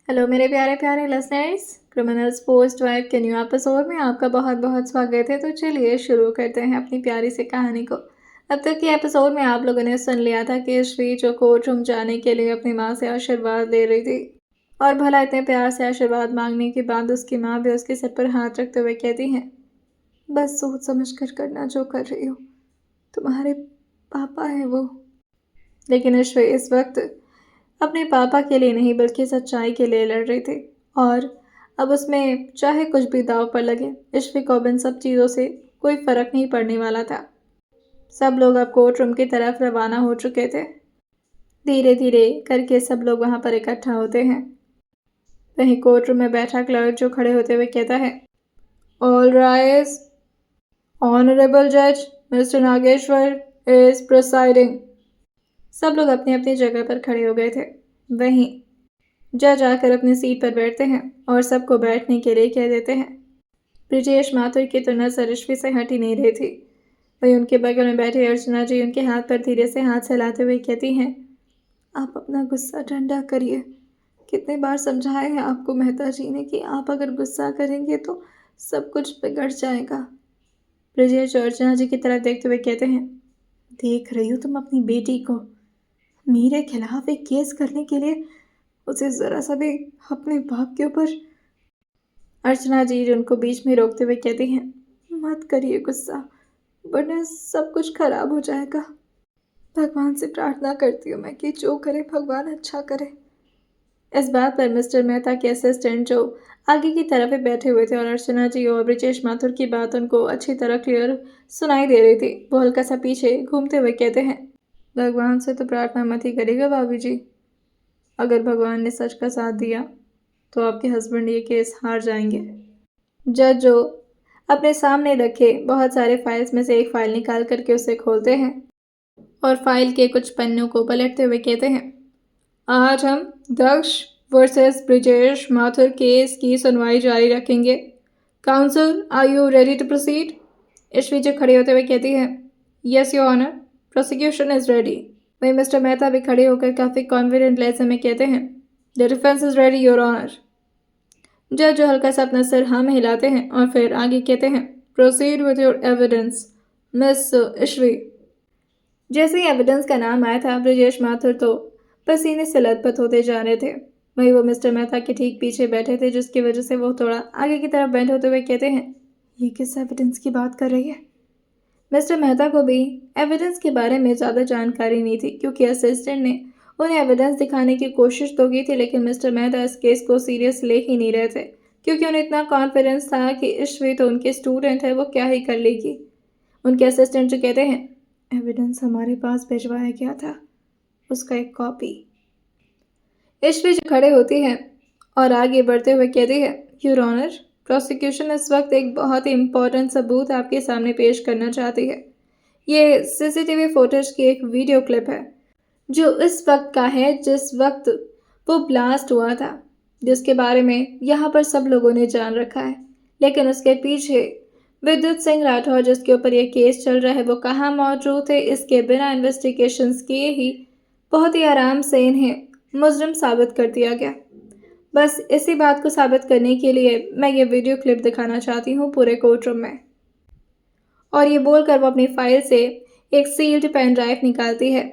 Hello मेरे प्यारे प्यारे लिसनर्स, क्रिमिनल्स पोस्ट वाइफ के न्यू एपिसोड में आपका बहुत बहुत स्वागत है। तो चलिए शुरू करते हैं अपनी प्यारी सी कहानी को। अब तक के एपिसोड में आप लोगों ने सुन लिया था कि श्री जो कोर्ट रूम जाने के लिए अपनी माँ से आशीर्वाद ले रही थी, और भला इतने प्यार से आशीर्वाद मांगने के बाद उसकी माँ भी उसके सर पर हाथ रखते हुए कहती हैं, बस सोच समझ कर करना जो कर रही हो, तुम्हारे पापा हैं वो। लेकिन श्री इस वक्त अपने पापा के लिए नहीं बल्कि सच्चाई के लिए लड़ रही थी, और अब उसमें चाहे कुछ भी दाव पर लगे, ईश्वी को इन सब चीज़ों से कोई फर्क नहीं पड़ने वाला था। सब लोग अब कोर्ट रूम की तरफ रवाना हो चुके थे। धीरे धीरे करके सब लोग वहाँ पर इकट्ठा होते हैं। वहीं कोर्ट रूम में बैठा क्लर्क जो खड़े होते हुए कहता है, ऑल राइज, ऑनरेबल जज मिस्टर नागेश्वर इज प्रिसाइडिंग। सब लोग अपनी अपनी जगह पर खड़े हो गए थे। वहीं जज आकर अपनी सीट पर बैठते हैं और सबको बैठने के लिए कह देते हैं। ब्रिजेश माथुर की तो नजर ईश्वी से हट ही नहीं रही थी। वहीं उनके बगल में बैठी अर्चना जी उनके हाथ पर धीरे से हाथ हिलाते हुए कहती हैं, आप अपना गुस्सा ठंडा करिए। कितने बार समझाया है आपको मेहता जी ने कि आप अगर गुस्सा करेंगे तो सब कुछ बिगड़ जाएगा। ब्रिजेश अर्चना जी की तरफ देखते हुए कहते हैं, देख रही हो तुम अपनी बेटी को, मेरे खिलाफ एक केस करने के लिए उसे जरा सा भी अपने बाप के ऊपर। अर्चना जी उनको बीच में रोकते हुए कहती हैं, मत करिए गुस्सा, वरना सब कुछ खराब हो जाएगा। भगवान से प्रार्थना करती हूँ मैं कि जो करे भगवान अच्छा करे। इस बात पर मिस्टर मेहता के असिस्टेंट जो आगे की तरफ ही बैठे हुए थे और अर्चना जी और ब्रिजेश माथुर की बात उनको अच्छी तरह क्लियर सुनाई दे रही थी, वो हल्का सा पीछे घूमते हुए कहते हैं, भगवान से तो प्रार्थना मत ही करिएगा भाभी जी। अगर भगवान ने सच का साथ दिया तो आपके हस्बैंड ये केस हार जाएंगे। जज जो अपने सामने रखे बहुत सारे फाइल्स में से एक फाइल निकाल करके उसे खोलते हैं और फाइल के कुछ पन्नों को पलटते हुए कहते हैं, आज हम दक्ष वर्सेस ब्रिजेश माथुर केस की सुनवाई जारी रखेंगे। Counsel, are you ready to proceed? Ishwi जो खड़े होते हुए कहती है, yes your honour, prosecution is ready. वहीं मिस्टर मेहता भी खड़े होकर काफ़ी कॉन्फिडेंट लहजे में कहते हैं, the defence is ready your honour. जज जो हल्का सा अपना सिर हाँ में हिलाते हैं और फिर आगे कहते हैं, proceed with your evidence miss ईश्वी। जैसे ही एविडेंस का नाम आया था, ब्रिजेश माथुर तो पसीने से लथपथ होते जा रहे थे। वहीं वो मिस्टर मेहता के ठीक पीछे बैठे थे, जिसकी वजह से वो थोड़ा आगे की तरफ बेंड होते हुए कहते हैं, ये किस एविडेंस की बात कर रही है? मिस्टर मेहता को भी एविडेंस के बारे में ज़्यादा जानकारी नहीं थी, क्योंकि असिस्टेंट ने उन्हें एविडेंस दिखाने की कोशिश तो की थी, लेकिन मिस्टर मेहता इस केस को सीरियस ले ही नहीं रहे थे, क्योंकि उन्हें इतना कॉन्फिडेंस था कि ईश्वी तो उनके स्टूडेंट है, वो क्या ही कर लेगी। उनके असिस्टेंट जो कहते हैं, एविडेंस हमारे पास भिजवाया गया था, उसका एक कॉपी। ईश्वी जो खड़े होती है और आगे बढ़ते हुए कहती है, योर ऑनर, प्रोसिक्यूशन इस वक्त एक बहुत ही इम्पोर्टेंट सबूत आपके सामने पेश करना चाहती है। ये सीसीटीवी फुटेज की एक वीडियो क्लिप है जो इस वक्त का है जिस वक्त वो ब्लास्ट हुआ था, जिसके बारे में यहाँ पर सब लोगों ने जान रखा है। लेकिन उसके पीछे विद्युत सिंह राठौर, जिसके ऊपर ये केस चल रहा है, वो कहाँ मौजूद थे, इसके बिना इन्वेस्टिगेशंस किए ही बहुत ही आराम से इन्हें मुजरिम साबित कर दिया गया। बस इसी बात को साबित करने के लिए मैं ये वीडियो क्लिप दिखाना चाहती हूँ पूरे कोर्ट रूम में। और ये बोलकर वो अपनी फाइल से एक सील्ड पेन ड्राइव निकालती है।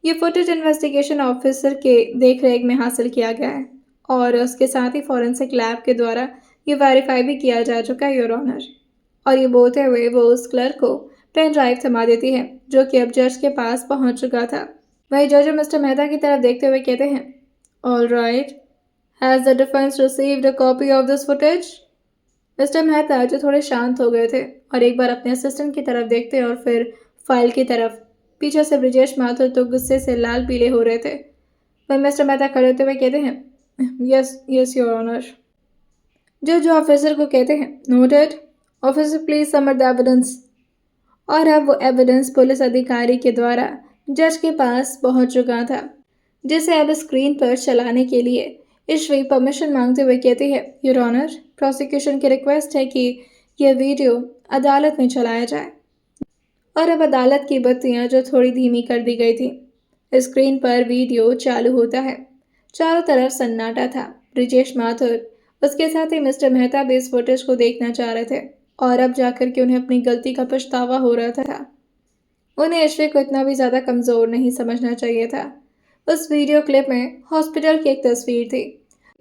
ये फुटेज इन्वेस्टिगेशन ऑफिसर के देखरेख में हासिल किया गया है और उसके साथ ही फॉरेंसिक लैब के द्वारा ये वेरीफाई भी किया जा चुका है, योर ऑनर। और ये बोलते हुए वो उस क्लर्क को पेन ड्राइव थमा देती है, जो कि अब जज के पास पहुंच चुका था। वही जज मिस्टर मेहता की तरफ देखते हुए कहते हैं, all right, has the defence received a copy of this footage? Mister Mehta जो थोड़े शांत हो गए थे और एक बार अपने असिस्टेंट की तरफ देखते और फिर फाइल की तरफ। पीछे से ब्रिजेश माथुर तो गुस्से से लाल पीले हो रहे थे। वही मिस्टर मेहता खड़े होते हुए कहते हैं, यस यस योर ऑनर। जज ऑफिसर को कहते हैं, noted, officer please submit the evidence. और अब वो एविडेंस पुलिस अधिकारी के द्वारा जज के पास पहुंच चुका था, जिसे अब स्क्रीन पर चलाने के लिए ईश्वी परमिशन मांगते हुए कहती है, योर ऑनर, प्रोसिक्यूशन की रिक्वेस्ट है कि यह वीडियो अदालत में चलाया जाए। और अब अदालत की बत्तियां जो थोड़ी धीमी कर दी गई थी, स्क्रीन पर वीडियो चालू होता है। चारों तरफ सन्नाटा था। ब्रिजेश माथुर, उसके साथ ही मिस्टर मेहता भी इस फुटेज को देखना चाह रहे थे और अब जाकर के उन्हें अपनी गलती का पछतावा हो रहा था। उन्हें ईश्वी को इतना भी ज़्यादा कमज़ोर नहीं समझना चाहिए था। उस वीडियो क्लिप में हॉस्पिटल की एक तस्वीर थी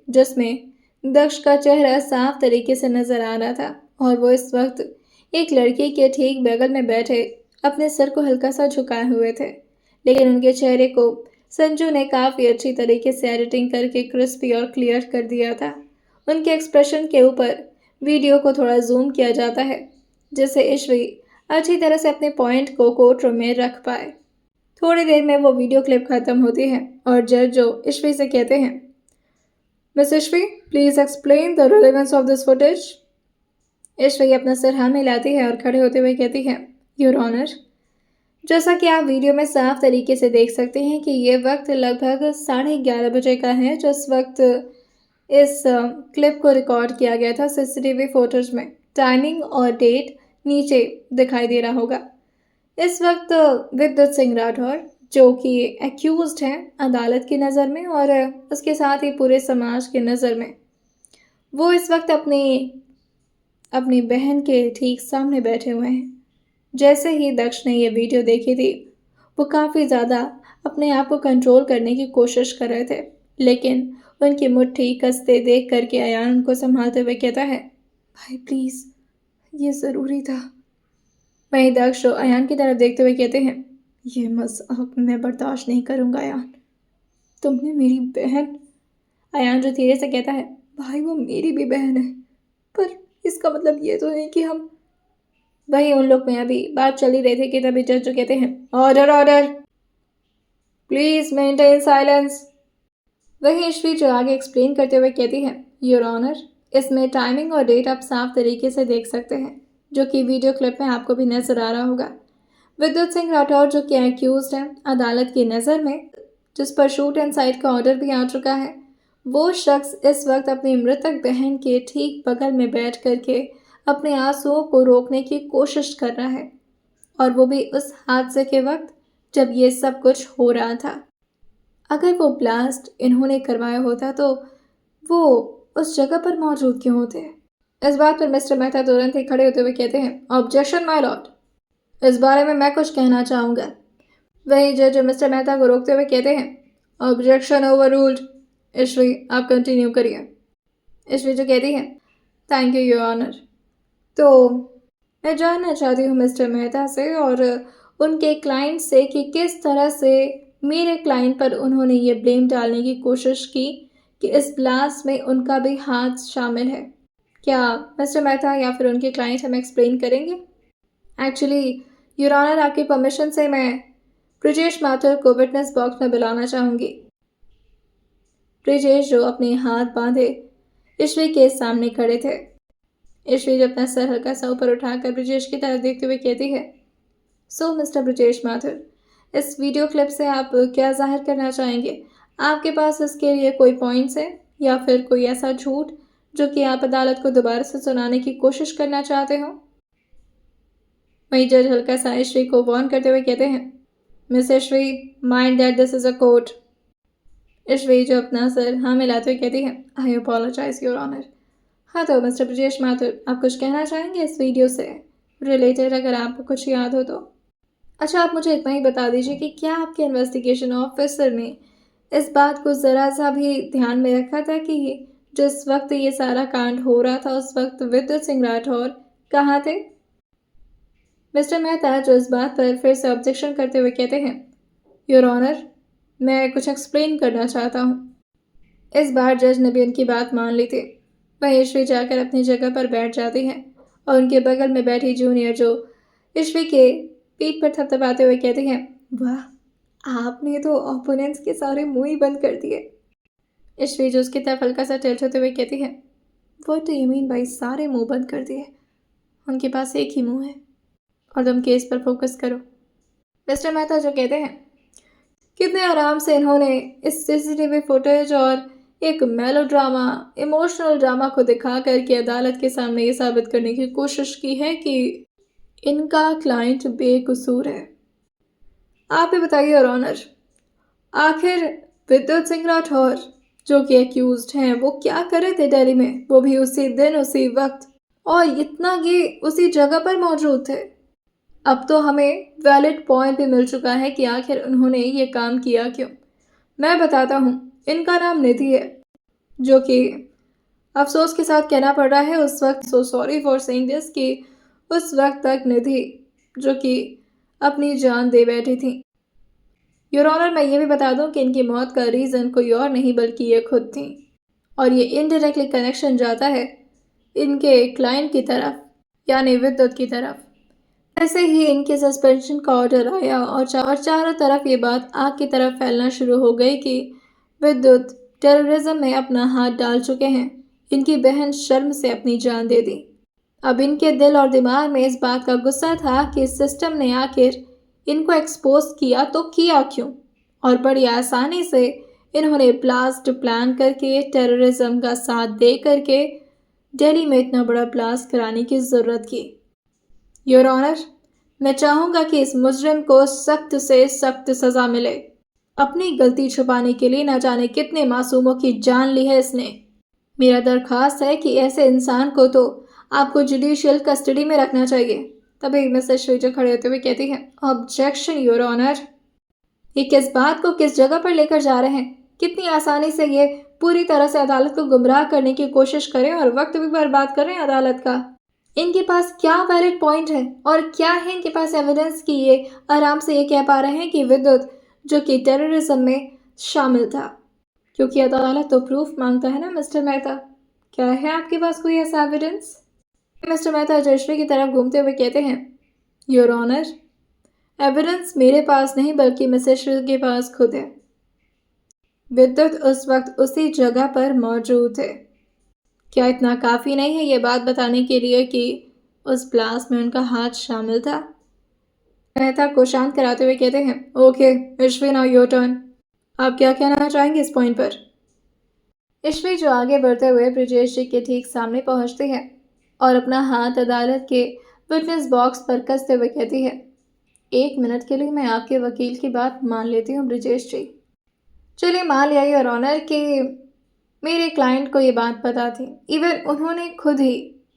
जिसमें दक्ष का चेहरा साफ तरीके से नजर आ रहा था और वो इस वक्त एक लड़की के ठीक बगल में बैठे अपने सर को हल्का सा झुकाए हुए थे, लेकिन उनके चेहरे को संजू ने काफ़ी अच्छी तरीके से एडिटिंग करके क्रिस्पी और क्लियर कर दिया था। उनके एक्सप्रेशन के ऊपर वीडियो को थोड़ा जूम किया जाता है जिससे ईश्वी अच्छी तरह से अपने पॉइंट को कोर्ट रूम में रख पाए। थोड़ी देर में वो वीडियो क्लिप खत्म होती है और जज जो ईश्वी से कहते हैं, मिस ईश्वी, please explain the relevance of this footage. ईश्वी अपना सिर हाँ मिलाती है और खड़े होते हुए कहती है, योर ऑनर, जैसा कि आप वीडियो में साफ तरीके से देख सकते हैं कि ये वक्त लगभग 11:30 बजे का है जिस वक्त इस क्लिप को रिकॉर्ड किया गया था सीसीटीवी फुटेज में। टाइमिंग और डेट नीचे दिखाई दे रहा होगा। इस वक्त विद्युत सिंह राठौर जो कि एक्यूज्ड हैं अदालत की नज़र में और उसके साथ ही पूरे समाज की नज़र में, वो इस वक्त अपनी बहन के ठीक सामने बैठे हुए हैं। जैसे ही दक्ष ने ये वीडियो देखी थी वो काफ़ी ज़्यादा अपने आप को कंट्रोल करने की कोशिश कर रहे थे, लेकिन उनकी मुट्ठी कसते देख करके अयान उनको संभालते हुए कहता है, भाई प्लीज़, ये ज़रूरी था। वहीं दक्ष अयान की तरफ देखते हुए कहते हैं, ये मज़ाक मैं बर्दाश्त नहीं करूँगा अयान, तुमने मेरी बहन। अयान जो धीरे से कहता है, भाई वो मेरी भी बहन है, पर इसका मतलब ये तो नहीं कि हम। वहीं उन लोग में अभी बात चली रही थी कि तभी जज जो कहते हैं, order order, please maintain silence. वहीं ईश्वी जो आगे एक्सप्लेन करते हुए कहती है, योर ऑनर, इसमें टाइमिंग और डेट आप साफ तरीके से देख सकते हैं जो कि वीडियो क्लिप में आपको भी नजर आ रहा होगा। विद्युत सिंह राठौर जो कि एक्यूज्ड है अदालत की नज़र में, जिस पर शूट एंड साइट का ऑर्डर भी आ चुका है, वो शख्स इस वक्त अपनी मृतक बहन के ठीक बगल में बैठ करके अपने आंसुओं को रोकने की कोशिश कर रहा है, और वो भी उस हादसे के वक्त जब ये सब कुछ हो रहा था। अगर वो ब्लास्ट इन्होंने करवाया होता तो वो उस जगह पर मौजूद क्यों होते? इस बात पर मिस्टर मेहता तुरंत ही खड़े होते हुए कहते हैं, ऑब्जेक्शन माय लॉर्ड, इस बारे में मैं कुछ कहना चाहूँगा। वही जज मिस्टर मेहता को रोकते हुए कहते हैं, ऑब्जेक्शन ओवर रूल्ड। ईश्वी, आप कंटिन्यू करिए। ईश्वी जो कहती है, थैंक यू योर ऑनर। तो मैं जानना चाहती हूँ मिस्टर मेहता से और उनके क्लाइंट से कि किस तरह से मेरे क्लाइंट पर उन्होंने ये ब्लेम डालने की कोशिश की कि इस ब्लास्ट में उनका भी हाथ शामिल है। क्या मिस्टर मेहता या फिर उनके क्लाइंट हमें एक्सप्लेन करेंगे? एक्चुअली योर ऑनर, आपकी परमिशन से मैं ब्रिजेश माथुर को विटनेस बॉक्स में बुलाना चाहूँगी। ब्रिजेश जो अपने हाथ बांधे ईश्वी के सामने खड़े थे। ईश्वी जो अपना सर हल्का सा ऊपर उठाकर ब्रिजेश की तरफ देखते हुए कहती है, सो मिस्टर ब्रिजेश माथुर, इस वीडियो क्लिप से आप क्या जाहिर करना चाहेंगे? आपके पास इसके लिए कोई पॉइंट्स है या फिर कोई ऐसा झूठ जो कि आप अदालत को दोबारा से सुनाने की कोशिश करना चाहते हो? वहीं जज हल्का सा ईश्वी को वार्न करते हुए कहते हैं, मिस ईश्वी, mind that this is a court. ईश्वी जो अपना सर हाँ मिलाते हुए कहती है, आई अपोलोजाइज योर ऑनर। हाँ तो मिस्टर ब्रजेश माथुर, आप कुछ कहना चाहेंगे इस वीडियो से रिलेटेड, अगर आपको कुछ याद हो तो? अच्छा, आप मुझे इतना ही बता दीजिए कि क्या आपके इन्वेस्टिगेशन ऑफिसर ने इस बात को ज़रा सा भी ध्यान में रखा था कि जिस वक्त ये सारा कांड हो रहा था उस वक्त विद्युत सिंह राठौर कहाँ थे? मिस्टर मेहता जो इस बात पर फिर से ऑब्जेक्शन करते हुए कहते हैं, योर ऑनर, मैं कुछ एक्सप्लेन करना चाहता हूँ। इस बार जज ने भी उनकी बात मान ली थी। वहीं ईश्वी जाकर अपनी जगह पर बैठ जाती हैं और उनके बगल में बैठी जूनियर जो ईश्वी के पीठ पर थपथपाते हुए कहती हैं, वाह, आपने तो ओपोनेंट्स के सारे मुंह ही बंद कर दिए। ईश्वी जो उसकी तरफ हल्का सा टिल्ट होते हुए कहती है, व्हाट डू यू मीन भाई सारे मुंह बंद कर दिए? उनके पास एक ही मुंह है और तुम केस पर फोकस करो। मिस्टर मेहता जो कहते हैं, कितने आराम से इन्होंने इस सीसीटीवी फुटेज और एक मेलोड्रामा, इमोशनल ड्रामा को दिखा करके अदालत के सामने ये साबित करने की कोशिश की है कि इनका क्लाइंट बेकसूर है। आप ही बताइए योर ऑनर, आखिर विद्युत सिंह राठौर जो कि एक्यूज्ड हैं, वो क्या कर रहे थे दिल्ली में, वो भी उसी दिन उसी वक्त, और इतना ये उसी जगह पर मौजूद थे। अब तो हमें वैलिड पॉइंट भी मिल चुका है कि आखिर उन्होंने ये काम किया क्यों। मैं बताता हूँ, इनका नाम निधि है, जो कि अफसोस के साथ कहना पड़ रहा है उस वक्त, so sorry for saying this, कि उस वक्त तक निधि जो कि अपनी जान दे बैठी थी। योर ऑनर, मैं ये भी बता दूं कि इनकी मौत का रीज़न कोई और नहीं बल्कि ये खुद थी, और ये इनडायरेक्टली कनेक्शन जाता है इनके क्लाइंट की तरफ, यानी विद्युत की तरफ। ऐसे ही इनके सस्पेंशन का ऑर्डर आया और चारों तरफ ये बात आग की तरफ फैलना शुरू हो गई कि विद्युत टेररिज्म में अपना हाथ डाल चुके हैं। इनकी बहन शर्म से अपनी जान दे दी। अब इनके दिल और दिमाग में इस बात का गुस्सा था कि सिस्टम ने आखिर इनको एक्सपोज किया तो किया क्यों, और बड़ी आसानी से इन्होंने ब्लास्ट प्लान करके टेररिज्म का साथ दे करके दिल्ली में इतना बड़ा ब्लास्ट कराने की ज़रूरत की। योर ऑनर, मैं चाहूँगा कि इस मुजरिम को सख्त से सख्त सज़ा मिले। अपनी गलती छुपाने के लिए न जाने कितने मासूमों की जान ली है इसने। मेरा दरख्वास्त है कि ऐसे इंसान को तो आपको जुडिशियल कस्टडी में रखना चाहिए। तभी मिसेस श्रीजो खड़े होते हुए कहती है, ऑब्जेक्शन योर ऑनर। ये किस बात को किस जगह पर लेकर जा रहे हैं? कितनी आसानी से ये पूरी तरह से अदालत को गुमराह करने की कोशिश करें और वक्त भी बर्बाद कर रहे हैं अदालत का। इनके पास क्या वैलिड पॉइंट है और क्या है इनके पास एविडेंस कि ये आराम से ये कह पा रहे हैं कि विद्युत जो कि टेररिज्म में शामिल था, क्योंकि अदालत तो प्रूफ मांगता है ना मिस्टर मेहता। क्या है आपके पास कोई ऐसा एविडेंस? मिस्टर मेहता जयश्री की तरफ घूमते हुए कहते हैं, योर ऑनर, एविडेंस मेरे पास नहीं बल्कि मिसेस श्री के पास खुद है। विद्युत उस वक्त उसी जगह पर मौजूद है। क्या इतना काफ़ी नहीं है ये बात बताने के लिए कि उस ब्लास्ट में उनका हाथ शामिल था? मेहता को शांत कराते हुए कहते हैं, ओके ईश्वी, नाउ योर टर्न। आप क्या कहना चाहेंगे इस पॉइंट पर? ईश्वी जो आगे बढ़ते हुए ब्रिजेश जी के ठीक सामने पहुंचती है और अपना हाथ अदालत के विटनेस बॉक्स पर कसते हुए कहती है, 1 मिनट के लिए मैं आपके वकील की बात मान लेती हूँ ब्रिजेश जी। चलिए मान लिया योर ऑनर कि मेरे क्लाइंट को ये बात पता थी। इवन उन्होंने खुद ही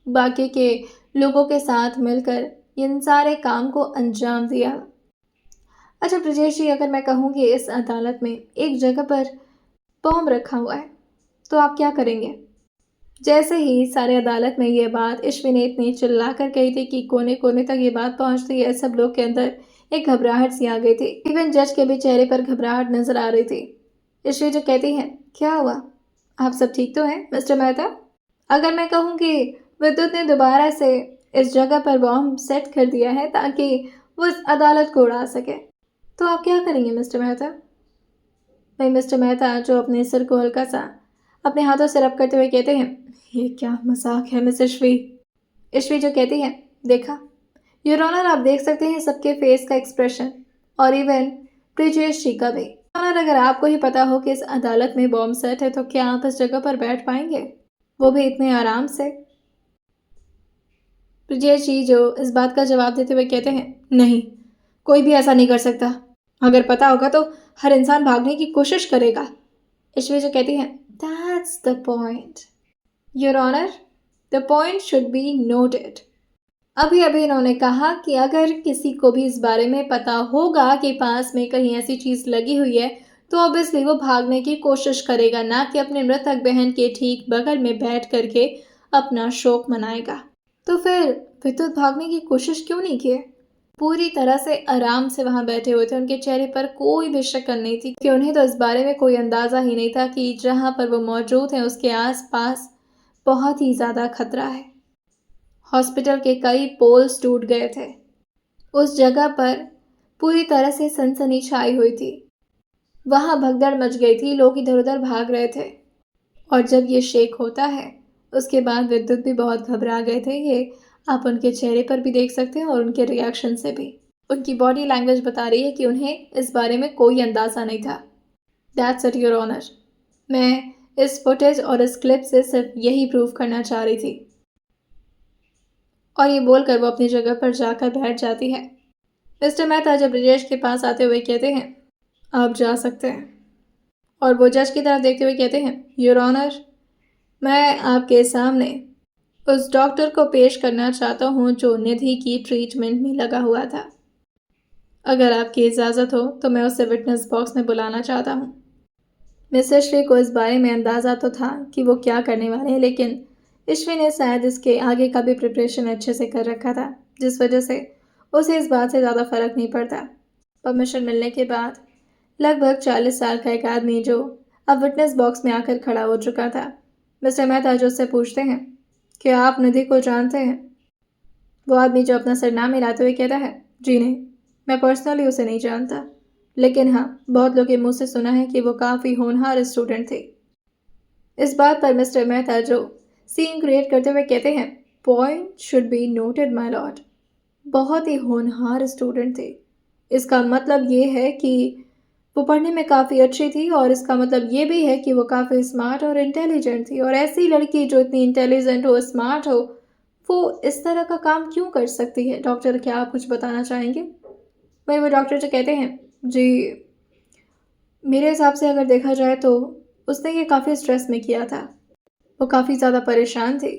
बाकी के लोगों के साथ मिलकर इन सारे काम को अंजाम दिया। अच्छा ब्रिजेश जी, अगर मैं कहूँ कि इस अदालत में एक जगह पर बॉम्ब रखा हुआ है तो आप क्या करेंगे? जैसे ही सारे अदालत में ये बात ईश्वी ने इतनी चिल्ला कर कही थी कि कोने कोने तक ये बात पहुंचती है, सब लोग के अंदर एक घबराहट सी आ गई थी। इवन जज के भी चेहरे पर घबराहट नजर आ रही थी। ईश्वी जो कहती हैं, क्या हुआ, आप सब ठीक तो हैं मिस्टर मेहता? अगर मैं कहूँ कि विद्युत ने दोबारा से इस जगह पर बॉम्ब सेट कर दिया है ताकि वो इस अदालत को उड़ा सके, तो आप क्या करेंगे मिस्टर मेहता? वही मिस्टर मेहता जो अपने सिर को हल्का सा अपने हाथों से रब करते हुए कहते हैं, ये क्या मजाक है मिस ईश्वी? ईश्वी जो कहती है, देखा योर ऑनर, आप देख सकते हैं सबके फेस का एक्सप्रेशन और इवन ब्रिजेश जी का भी। ऑनर, अगर आपको ही पता हो कि इस अदालत में बॉम्ब सेट है तो क्या आप इस जगह पर बैठ पाएंगे, वो भी इतने आराम से? ब्रिजेश जी जो इस बात का जवाब देते हुए कहते हैं, नहीं, कोई भी ऐसा नहीं कर सकता। अगर पता होगा तो हर इंसान भागने की कोशिश करेगा। ईश्वी जो कहती है, that's the point your honour, the point should be noted. अभी अभी इन्होंने कहा कि अगर किसी को भी इस बारे में पता होगा कि पास में कहीं ऐसी चीज़ लगी हुई है तो ऑब्वियसली वो भागने की कोशिश करेगा, ना कि अपने मृतक बहन के ठीक बगल में बैठ करके अपना शोक मनाएगा। तो फिर विद्युत भागने की कोशिश क्यों नहीं की? पूरी तरह से आराम से वहां बैठे हुए थे, उनके चेहरे पर कोई भी शक्ल नहीं थी कि उन्हें तो इस बारे में कोई अंदाज़ा ही नहीं था कि जहां पर वो मौजूद हैं उसके आसपास बहुत ही ज़्यादा खतरा है। हॉस्पिटल के कई पोल्स टूट गए थे। उस जगह पर पूरी तरह से सनसनी छाई हुई थी। वहां भगदड़ मच गई थी, लोग इधर उधर भाग रहे थे। और जब ये शेक होता है उसके बाद विद्युत भी बहुत घबरा गए थे। ये आप उनके चेहरे पर भी देख सकते हैं और उनके रिएक्शन से भी। उनकी बॉडी लैंग्वेज बता रही है कि उन्हें इस बारे में कोई अंदाज़ा नहीं था। That's it your honour. मैं इस फुटेज और इस क्लिप से सिर्फ यही प्रूव करना चाह रही थी। और ये बोलकर वो अपनी जगह पर जाकर बैठ जाती है। मिस्टर मेहता जब ब्रिजेश के पास आते हुए कहते हैं, आप जा सकते हैं। और वो जज की तरफ देखते हुए कहते हैं, योर ऑनर, मैं आपके सामने उस डॉक्टर को पेश करना चाहता हूँ जो निधि की ट्रीटमेंट में लगा हुआ था। अगर आपकी इजाज़त हो तो मैं उसे विटनेस बॉक्स में बुलाना चाहता हूँ। मिस्टर श्री को इस बारे में अंदाज़ा तो था कि वो क्या करने वाले हैं, लेकिन ईश्वी ने शायद इसके आगे का भी प्रिपरेशन अच्छे से कर रखा था, जिस वजह से उसे इस बात से ज़्यादा फर्क नहीं पड़ता। परमिशन मिलने के बाद लगभग 40 साल का एक आदमी जो अब विटनेस बॉक्स में आकर खड़ा हो चुका था, मिस्टर मेहता जो उससे पूछते हैं, क्या आप निधि को जानते हैं? वो आदमी जो अपना सरनाम मिलाते हुए कहता है, जी नहीं, मैं पर्सनली उसे नहीं जानता, लेकिन हाँ, बहुत लोगों के मुंह से सुना है कि वो काफ़ी होनहार स्टूडेंट थे। इस बात पर मिस्टर मेहता जो सीन क्रिएट करते हुए कहते हैं, point should be noted my Lord. बहुत ही होनहार स्टूडेंट थे। इसका मतलब ये है कि वो पढ़ने में काफ़ी अच्छी थी, और इसका मतलब ये भी है कि वो काफ़ी स्मार्ट और इंटेलिजेंट थी, और ऐसी लड़की जो इतनी इंटेलिजेंट हो, स्मार्ट हो, वो इस तरह का काम क्यों कर सकती है? डॉक्टर, क्या आप कुछ बताना चाहेंगे? वही वो डॉक्टर जो कहते हैं, जी, मेरे हिसाब से अगर देखा जाए तो उसने ये काफ़ी स्ट्रेस में किया था। वो काफ़ी ज़्यादा परेशान थी।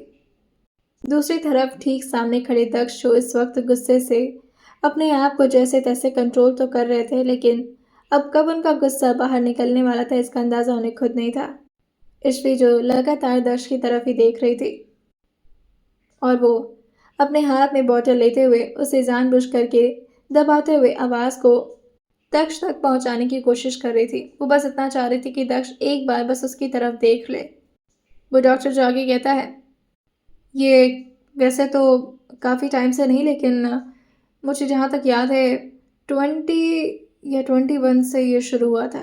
दूसरी तरफ ठीक सामने खड़े दक्ष जो इस वक्त गुस्से से अपने आप को जैसे तैसे कंट्रोल तो कर रहे थे, लेकिन अब कब उनका गुस्सा बाहर निकलने वाला था इसका अंदाज़ा उन्हें खुद नहीं था। ईश्वरी जो लगातार दक्ष की तरफ ही देख रही थी, और वो अपने हाथ में बॉटल लेते हुए उसे जानबूझ करके दबाते हुए आवाज़ को दक्ष तक पहुंचाने की कोशिश कर रही थी। वो बस इतना चाह रही थी कि दक्ष एक बार बस उसकी तरफ देख ले। वो डॉक्टर जो आगे कहता है, ये वैसे तो काफ़ी टाइम से नहीं, लेकिन मुझे जहाँ तक याद है 20 या 21 से ये शुरू हुआ था।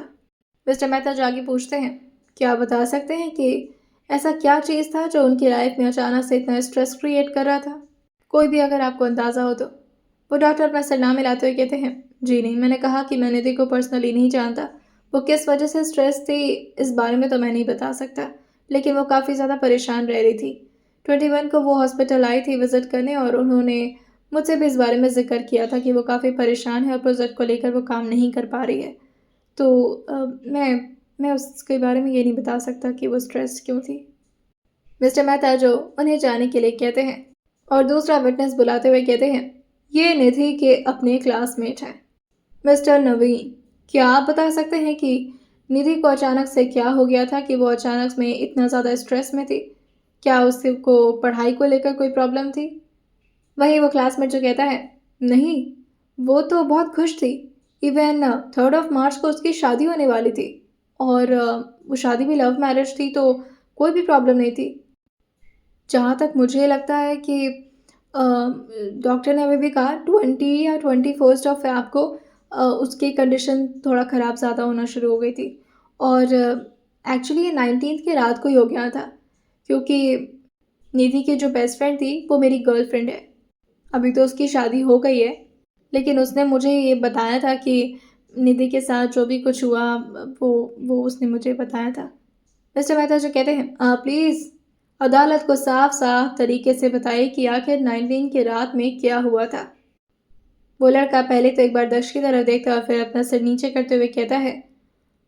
मिस्टर मेहता जो आगे पूछते हैं, क्या आप बता सकते हैं कि ऐसा क्या चीज़ था जो उनकी लाइफ में अचानक से इतना स्ट्रेस क्रिएट कर रहा था? कोई भी अगर आपको अंदाज़ा हो तो। वो डॉक्टर अपना सरनामा मिलाते हुए कहते हैं, जी नहीं, मैंने कहा कि मैं निधि को पर्सनली नहीं जानता। वो किस वजह से स्ट्रेस थी इस बारे में तो मैं नहीं बता सकता, लेकिन वो काफ़ी ज़्यादा परेशान रह रही थी। 21 को वो हॉस्पिटल आई थी विज़िट करने, और उन्होंने मुझसे भी इस बारे में ज़िक्र किया था कि वो काफ़ी परेशान है और प्रोजेक्ट को लेकर वो काम नहीं कर पा रही है। तो मैं उसके बारे में ये नहीं बता सकता कि वो स्ट्रेस क्यों थी। मिस्टर मेहता जो उन्हें जाने के लिए कहते हैं, और दूसरा विटनेस बुलाते हुए कहते हैं, ये निधि के अपने क्लासमेट हैं, मिस्टर नवीन। क्या आप बता सकते हैं कि निधि को अचानक से क्या हो गया था कि वो अचानक में इतना ज़्यादा स्ट्रेस में थी? क्या उसको पढ़ाई को लेकर कोई प्रॉब्लम थी? वहीं वो क्लासमेट जो कहता है, नहीं, वो तो बहुत खुश थी। इवन 3 मार्च को उसकी शादी होने वाली थी, और वो शादी भी लव मैरिज थी, तो कोई भी प्रॉब्लम नहीं थी। जहाँ तक मुझे लगता है कि डॉक्टर ने अभी भी कहा 20 या 21 को उसकी कंडीशन थोड़ा ख़राब ज़्यादा होना शुरू हो गई थी, और एक्चुअली ये 19 की रात को ही हो गया था, क्योंकि निधि की जो बेस्ट फ्रेंड थी वो मेरी गर्लफ्रेंड है। अभी तो उसकी शादी हो गई है, लेकिन उसने मुझे ये बताया था कि निधि के साथ जो भी कुछ हुआ वो उसने मुझे बताया था। मिस्टर मेहता जो कहते हैं, प्लीज़ अदालत को साफ साफ तरीके से बताइए कि आखिर 19 की रात में क्या हुआ था। वो लड़का पहले तो एक बार दक्ष की तरफ देखता और फिर अपना सिर नीचे करते हुए कहता है,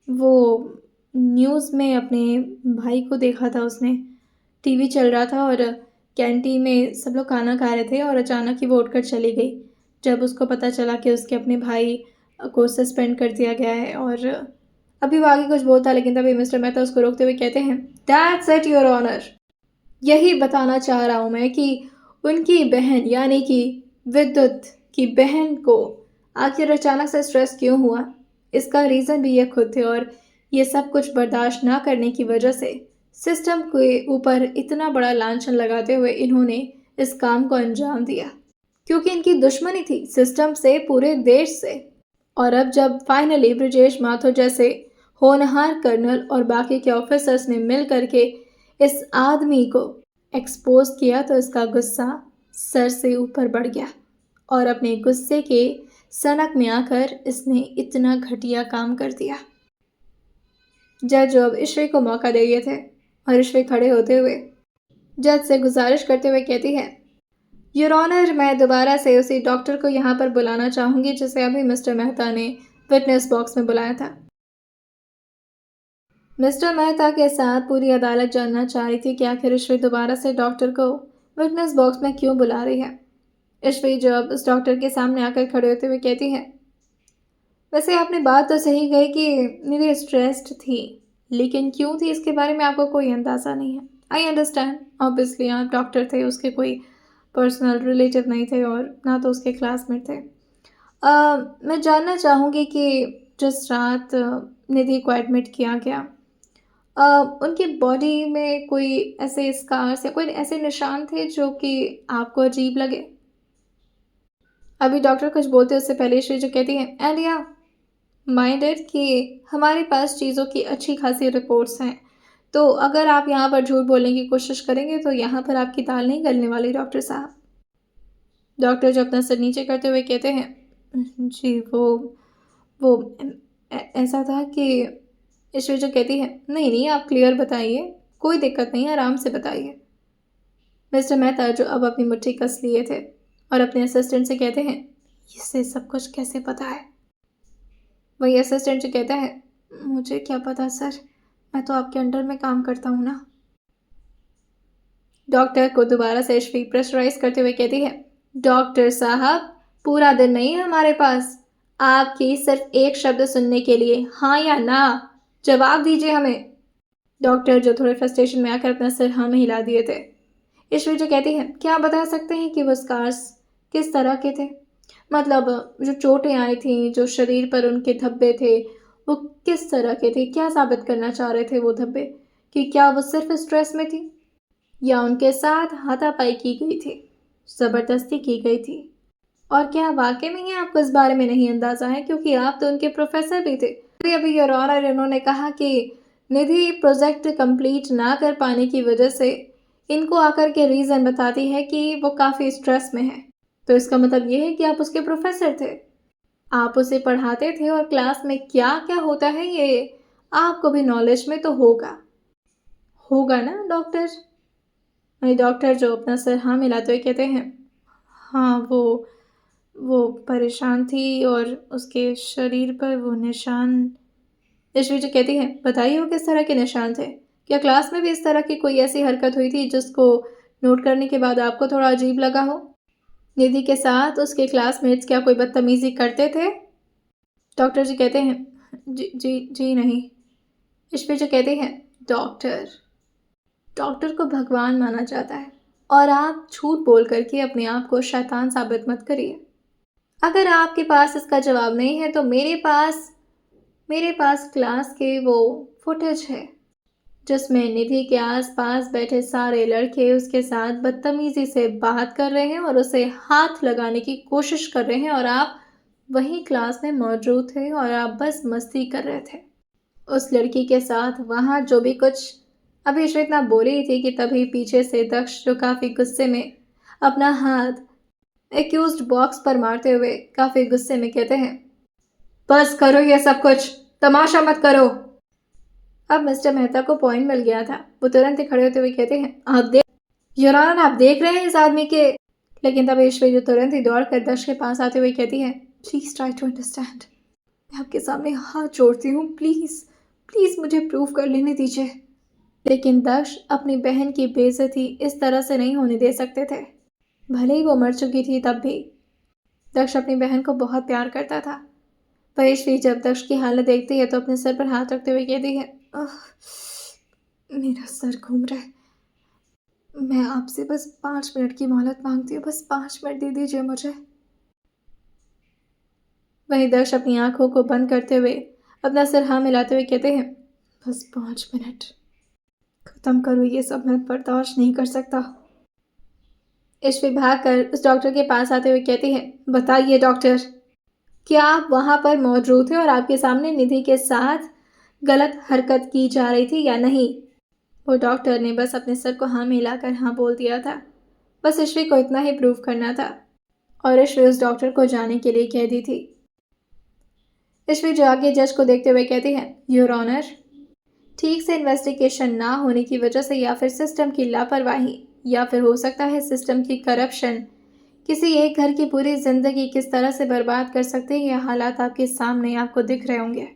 वो न्यूज़ में अपने भाई को देखा था उसने। टीवी चल रहा था और कैंटीन में सब लोग खाना खा रहे थे, और अचानक ही वो उठकर चली गई जब उसको पता चला कि उसके अपने भाई को सस्पेंड कर दिया गया है। और अभी वो आगे कुछ बोलता, लेकिन तभी मिस्टर मेहता उसको रोकते हुए कहते हैं, दैट्स इट योर ऑनर। यही बताना चाह रहा हूँ मैं कि उनकी बहन यानी कि विद्युत की बहन को आखिर अचानक से स्ट्रेस क्यों हुआ, इसका रीज़न भी ये खुद थे, और ये सब कुछ बर्दाश्त ना करने की वजह से सिस्टम के ऊपर इतना बड़ा लांछन लगाते हुए इन्होंने इस काम को अंजाम दिया, क्योंकि इनकी दुश्मनी थी सिस्टम से, पूरे देश से। और अब जब फाइनली ब्रजेश माथुर जैसे होनहार कर्नल और बाकी के ऑफिसर्स ने मिल करके इस आदमी को एक्सपोज किया, तो इसका गुस्सा सर से ऊपर बढ़ गया, और अपने गुस्से के सनक में आकर इसने इतना घटिया काम कर दिया। जज अब ईश्वरी को मौका दे दिए थे, और ईश्वरी खड़े होते हुए जज से गुजारिश करते हुए कहती है, योर ऑनर, मैं दोबारा से उसी डॉक्टर को यहाँ पर बुलाना चाहूँगी जिसे अभी मिस्टर मेहता ने विटनेस बॉक्स में बुलाया था। मिस्टर मेहता के साथ पूरी अदालत जानना चाह रही थी कि आखिर ईश्वरी दोबारा से डॉक्टर को विटनेस बॉक्स में क्यों बुला रही है। ईश्वरी जब उस डॉक्टर के सामने आकर खड़े होते हुए कहती है, वैसे आपने बात तो सही कही कि मेरी स्ट्रेस्ड थी, लेकिन क्यों थी इसके बारे में आपको कोई अंदाज़ा नहीं है। आई अंडरस्टैंड, ऑब्वियसली आप डॉक्टर थे, उसके कोई पर्सनल रिलेटिव नहीं थे और ना तो उसके क्लासमेट थे। मैं जानना चाहूँगी कि जिस रात निधि को एडमिट किया गया, उनकी बॉडी में कोई ऐसे स्कार्स या कोई ऐसे निशान थे जो कि आपको अजीब लगे। अभी डॉक्टर कुछ बोलते उससे पहले श्री जो कहती है, एंड या माइंडेड कि हमारे पास चीज़ों की अच्छी खासी रिपोर्ट्स हैं, तो अगर आप यहाँ पर झूठ बोलने की कोशिश करेंगे तो यहाँ पर आपकी दाल नहीं गलने वाली डॉक्टर साहब। डॉक्टर जो अपना सिर नीचे करते हुए कहते हैं, जी वो ऐसा था कि ईश्वरी जो कहती है, नहीं नहीं आप क्लियर बताइए, कोई दिक्कत नहीं, आराम से बताइए। मिस्टर मेहता जो अब अपनी मुट्ठी कस लिए थे और अपने असिस्टेंट से कहते हैं, इसे सब कुछ कैसे पता है। वही असिस्टेंट जो कहता है, मुझे क्या पता सर, मैं तो आपके अंडर में काम करता हूँ ना। डॉक्टर को दोबारा से ईश्वरी प्रेशराइज करते हुए कहती है, डॉक्टर साहब पूरा दिन नहीं है हमारे पास, आपकी सिर्फ एक शब्द सुनने के लिए, हाँ या ना, जवाब दीजिए हमें। डॉक्टर जो थोड़े फ्रस्ट्रेशन में आकर अपना सिर हाँ में हिला दिए थे। ईश्वरी जो कहती है, क्या आप बता सकते हैं कि वो स्कार्स किस तरह के थे, मतलब जो चोटें आई थी, जो शरीर पर उनके धब्बे थे, वो किस तरह के थे, क्या साबित करना चाह रहे थे वो धब्बे, कि क्या वो सिर्फ स्ट्रेस में थी या उनके साथ हाथापाई की गई थी, ज़बरदस्ती की गई थी। और क्या वाकई में ही आपको इस बारे में नहीं अंदाज़ा है, क्योंकि आप तो उनके प्रोफेसर भी थे। अभी योर ऑनर इन्होंने कहा कि निधि प्रोजेक्ट कंप्लीट ना कर पाने की वजह से इनको आकर के रीज़न बताती है कि वो काफ़ी स्ट्रेस में है। तो इसका मतलब ये है कि आप उसके प्रोफेसर थे, आप उसे पढ़ाते थे और क्लास में क्या क्या होता है ये आपको भी नॉलेज में तो होगा होगा ना डॉक्टर। वही डॉक्टर जो अपना सर हाँ मिलाते हुए कहते हैं, हाँ वो परेशान थी और उसके शरीर पर वो निशान। ईश्वरी जो कहती है, बताइए वो किस तरह के निशान थे, क्या क्लास में भी इस तरह की कोई ऐसी हरकत हुई थी जिसको नोट करने के बाद आपको थोड़ा अजीब लगा हो। निधि के साथ उसके क्लासमेट्स क्या कोई बदतमीजी करते थे। डॉक्टर जी कहते हैं, जी जी जी नहीं। ईश्वरी जो कहती है, डॉक्टर डॉक्टर को भगवान माना जाता है और आप झूठ बोल करके अपने आप को शैतान साबित मत करिए। अगर आपके पास इसका जवाब नहीं है तो मेरे पास क्लास के वो फुटेज है जिसमें निधि के आसपास बैठे सारे लड़के उसके साथ बदतमीजी से बात कर रहे हैं और उसे हाथ लगाने की कोशिश कर रहे हैं और आप वहीं क्लास में मौजूद थे और आप बस मस्ती कर रहे थे उस लड़की के साथ वहाँ जो भी कुछ। अभी इतना बोल रही थी कि तभी पीछे से दक्ष जो काफ़ी गुस्से में अपना हाथ एक्यूज्ड बॉक्स पर मारते हुए काफ़ी गुस्से में कहते हैं, बस करो ये सब कुछ, तमाशा मत करो। अब मिस्टर मेहता को पॉइंट मिल गया था, वो तुरंत ही खड़े होते हुए कहते हैं, आप देख रहे हैं इस आदमी के। लेकिन तब ईश्वरी जो तुरंत ही दौड़ कर दक्ष के पास आते हुए कहती है, प्लीज़ ट्राई टू अंडरस्टैंड, मैं आपके सामने हाथ जोड़ती हूँ, प्लीज़ प्लीज़ मुझे प्रूव कर लेने दीजिए। लेकिन दक्ष अपनी बहन की बेइज्जती इस तरह से नहीं होने दे सकते थे, भले ही वो मर चुकी थी तब भी। दक्ष अपनी बहन को बहुत प्यार करता था। परेश्वरी जब दक्ष की हालत देखती है तो अपने सर पर हाथ रखते हुए कहती है, मेरा सर घूम रहा है, मैं आपसे बस 5 मिनट की मोहलत मांगती हूँ, बस 5 मिनट दे दीजिए मुझे। वहीं दक्ष अपनी आंखों को बंद करते हुए अपना सिर हाँ मिलाते हुए कहते हैं, बस 5 मिनट, खत्म करो ये सब, मैं बर्दाश्त नहीं कर सकता। ईश्वरी भाग कर उस डॉक्टर के पास आते हुए कहती है, बताइए डॉक्टर, क्या आप वहाँ पर मौजूद थे और आपके सामने निधि के साथ गलत हरकत की जा रही थी या नहीं। वो डॉक्टर ने बस अपने सर को हाँ मिलाकर हाँ बोल दिया था, बस ईश्वरी को इतना ही प्रूव करना था और ईश्वरी उस डॉक्टर को जाने के लिए कह दी थी। ईश्वरी जो आगे जज को देखते हुए कहती है, योर ऑनर, ठीक से इन्वेस्टिगेशन ना होने की वजह से या फिर सिस्टम की लापरवाही या फिर हो सकता है सिस्टम की करप्शन किसी एक घर की पूरी जिंदगी किस तरह से बर्बाद कर सकते हैं, ये हालात आपके सामने आपको दिख रहे होंगे।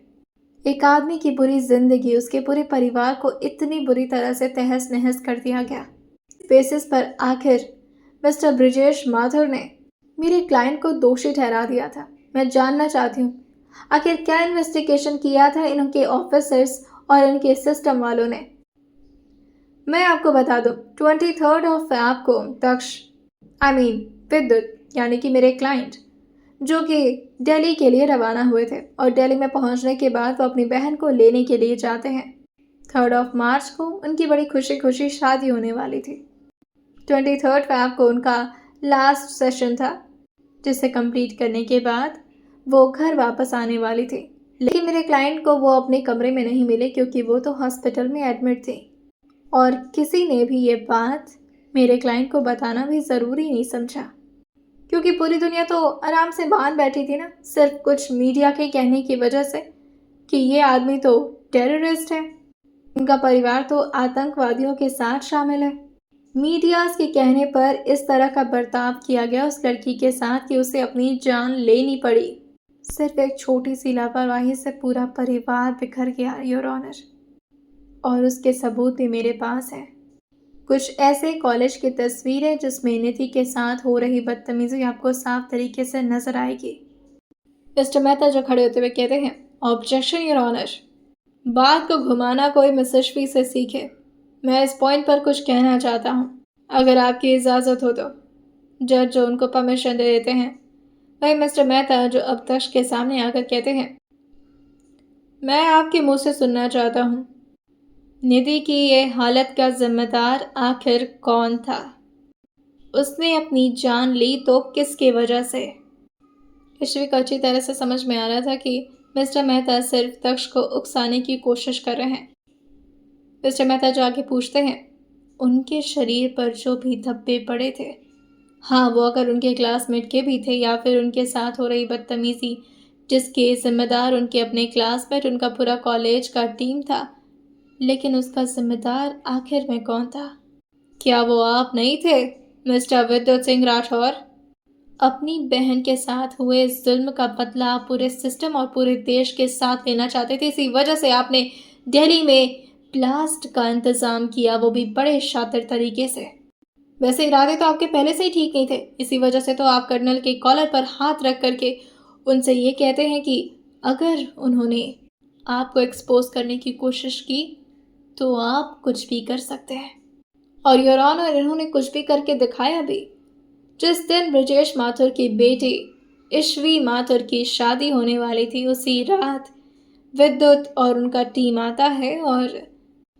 एक आदमी की पूरी जिंदगी, उसके पूरे परिवार को इतनी बुरी तरह से तहस नहस कर दिया गया। बेसिस पर आखिर मिस्टर ब्रिजेश माथुर ने मेरे क्लाइंट को दोषी ठहरा दिया था। मैं जानना चाहती हूँ आखिर क्या इन्वेस्टिगेशन किया था इनके ऑफिसर्स और इनके सिस्टम वालों ने। मैं आपको बता दूं, 23 ऑफ फैब को दक्ष विद्युत यानी कि मेरे क्लाइंट जो कि दिल्ली के लिए रवाना हुए थे और दिल्ली में पहुंचने के बाद वो अपनी बहन को लेने के लिए जाते हैं। 3 मार्च को उनकी बड़ी खुशी खुशी शादी होने वाली थी। 23 फैब को उनका लास्ट सेशन था, जिसे कंप्लीट करने के बाद वो घर वापस आने वाली थी। लेकिन मेरे क्लाइंट को वो अपने कमरे में नहीं मिले क्योंकि वो तो हॉस्पिटल में एडमिट थी और किसी ने भी ये बात मेरे क्लाइंट को बताना भी ज़रूरी नहीं समझा क्योंकि पूरी दुनिया तो आराम से मान बैठी थी ना, सिर्फ कुछ मीडिया के कहने की वजह से कि ये आदमी तो टेररिस्ट है, उनका परिवार तो आतंकवादियों के साथ शामिल है। मीडिया के कहने पर इस तरह का बर्ताव किया गया उस लड़की के साथ कि उसे अपनी जान लेनी पड़ी। सिर्फ एक छोटी सी लापरवाही से पूरा परिवार बिखर गया योर ऑनर, और उसके सबूत भी मेरे पास हैं। कुछ ऐसे कॉलेज की तस्वीरें जिसमें निधि के साथ हो रही बदतमीजी आपको साफ तरीके से नजर आएगी। मिस्टर मेहता जो खड़े होते हुए कहते हैं, ऑब्जेक्शन योर ऑनर। बात को घुमाना कोई मिसिशफी से सीखे। मैं इस पॉइंट पर कुछ कहना चाहता हूँ, अगर आपकी इजाज़त हो तो। जज जो उनको परमिशन दे देते हैं, वही मिस्टर मेहता जो अब तक के सामने आकर कहते हैं, मैं आपके मुंह से सुनना चाहता हूँ, निधि की ये हालत का जिम्मेदार आखिर कौन था? उसने अपनी जान ली तो किसकी वजह से? ईश्वी को अच्छी तरह से समझ में आ रहा था कि मिस्टर मेहता सिर्फ दक्ष को उकसाने की कोशिश कर रहे हैं। मिस्टर मेहता जो आगे पूछते हैं, उनके शरीर पर जो भी धब्बे पड़े थे, हाँ वो अगर उनके क्लासमेट के भी थे या फिर उनके साथ हो रही बदतमीजी जिसके जिम्मेदार उनके अपने क्लासमेट, उनका पूरा कॉलेज का टीम था, लेकिन उसका जिम्मेदार आखिर में कौन था? क्या वो आप नहीं थे मिस्टर विद्युत सिंह राठौर? अपनी बहन के साथ हुए जुल्म का बदला आप पूरे सिस्टम और पूरे देश के साथ लेना चाहते थे। इसी वजह से आपने दिल्ली में ब्लास्ट का इंतजाम किया, वो भी बड़े शातिर तरीके से। वैसे इरादे तो आपके पहले से ही ठीक नहीं थे, इसी वजह से तो आप कर्नल के कॉलर पर हाथ रख करके उनसे ये कहते हैं कि अगर उन्होंने आपको एक्सपोज करने की कोशिश की तो आप कुछ भी कर सकते हैं। और योर ऑनर, इन्होंने कुछ भी करके दिखाया भी। जिस दिन ब्रजेश माथुर की बेटी ईश्वी माथुर की शादी होने वाली थी, उसी रात विद्युत और उनका टीम आता है और